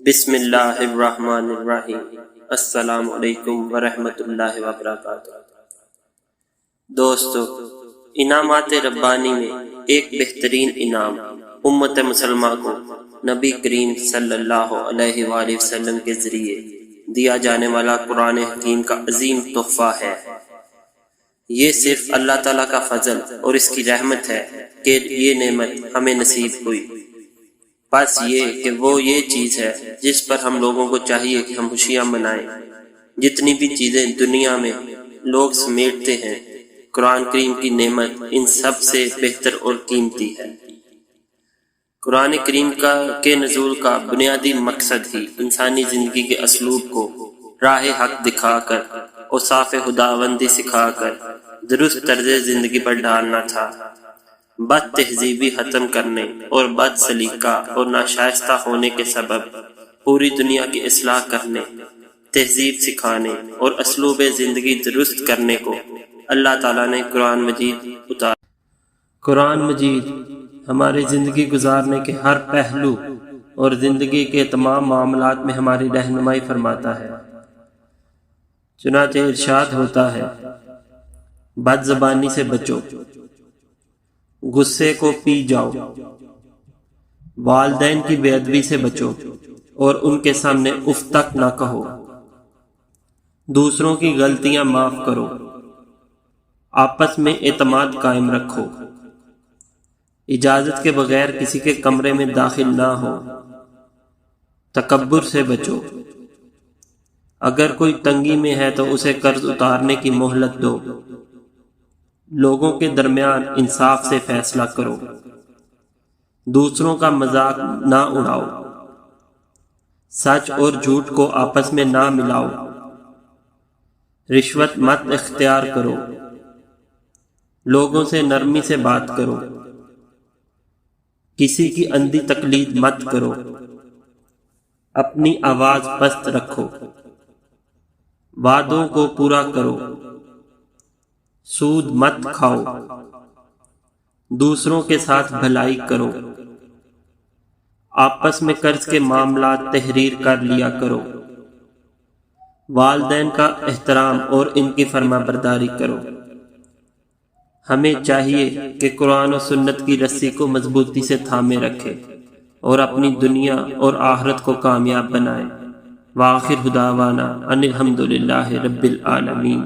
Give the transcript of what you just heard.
بسم اللہ الرحمن الرحیم۔ السلام علیکم ورحمۃ اللہ وبرکاتہ۔ دوستو، انعامات ربانی میں ایک بہترین انعام امت مسلمہ کو نبی کریم صلی اللہ علیہ وآلہ وسلم کے ذریعے دیا جانے والا قرآن حکیم کا عظیم تحفہ ہے۔ یہ صرف اللہ تعالیٰ کا فضل اور اس کی رحمت ہے کہ یہ نعمت ہمیں نصیب ہوئی۔ بس یہ کہ وہ یہ چیز ہے جس پر ہم لوگوں کو چاہیے کہ ہم خوشیاں منائیں۔ جتنی بھی چیزیں دنیا میں لوگ سمیٹتے ہیں، قرآن کریم کی نعمت ان سب سے بہتر اور قیمتی ہے۔ قرآن کریم کے نزول کا بنیادی مقصد ہی انسانی زندگی کے اسلوب کو راہ حق دکھا کر اور صاف خداوندی سکھا کر درست طرز زندگی پر ڈالنا تھا۔ بد تہذیبی ختم کرنے اور بد سلیقہ اور ناشائستہ ہونے کے سبب پوری دنیا کی اصلاح کرنے، تہذیب سکھانے اور اسلوب زندگی درست کرنے کو اللہ تعالیٰ نے قرآن مجید اتارا۔ قرآن مجید ہماری زندگی گزارنے کے ہر پہلو اور زندگی کے تمام معاملات میں ہماری رہنمائی فرماتا ہے۔ چنانچہ ارشاد ہوتا ہے، بد زبانی سے بچو، غصے کو پی جاؤ، والدین کی بے ادبی سے بچو اور ان کے سامنے اف تک نہ کہو، دوسروں کی غلطیاں معاف کرو، آپس میں اعتماد قائم رکھو، اجازت کے بغیر کسی کے کمرے میں داخل نہ ہو، تکبر سے بچو، اگر کوئی تنگی میں ہے تو اسے قرض اتارنے کی مہلت دو، لوگوں کے درمیان انصاف سے فیصلہ کرو، دوسروں کا مذاق نہ اڑاؤ، سچ اور جھوٹ کو آپس میں نہ ملاؤ، رشوت مت اختیار کرو، لوگوں سے نرمی سے بات کرو، کسی کی اندھی تقلید مت کرو، اپنی آواز پست رکھو، وعدوں کو پورا کرو، سود مت کھاؤ، دوسروں کے ساتھ بھلائی کرو، آپس میں قرض کے معاملات تحریر کر لیا کرو، والدین کا احترام اور ان کی فرما برداری کرو۔ ہمیں چاہیے کہ قرآن و سنت کی رسی کو مضبوطی سے تھامے رکھے اور اپنی دنیا اور آخرت کو کامیاب بنائے۔ وآخر دعوانا ان الحمد للہ رب العالمین۔